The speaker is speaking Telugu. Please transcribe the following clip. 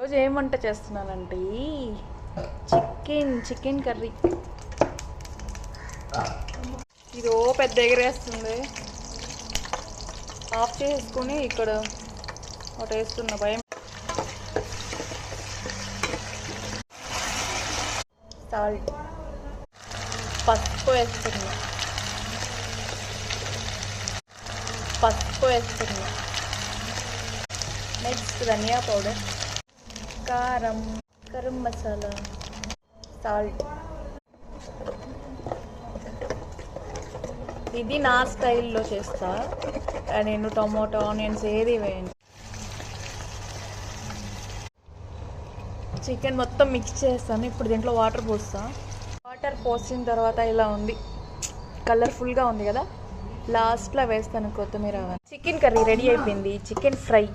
ఈరోజు ఏం వంట చేస్తున్నానంటే చికెన్ కర్రీ. ఇది పెద్ద ఎగరేస్తుంది. ఆఫ్ చేసుకుని ఇక్కడ ఒకటి వేస్తున్నా. భయం. సాల్ట్, పసుపు వేస్తున్నా. నెక్స్ట్ ధనియా పౌడర్, గరం మసాలా, సాల్ట్. ఇది నా స్టైల్లో చేస్తా. నేను టొమాటో, ఆనియన్స్ ఏది వేయండి. చికెన్ మొత్తం మిక్స్ చేస్తాను. ఇప్పుడు దీంట్లో వాటర్ పోస్తా. వాటర్ పోసిన తర్వాత ఇలా ఉంది, కలర్ఫుల్గా ఉంది కదా. లాస్ట్లో వేస్తాను కొత్తిమీర. చికెన్ కర్రీ రెడీ అయిపోయింది. Chicken fry.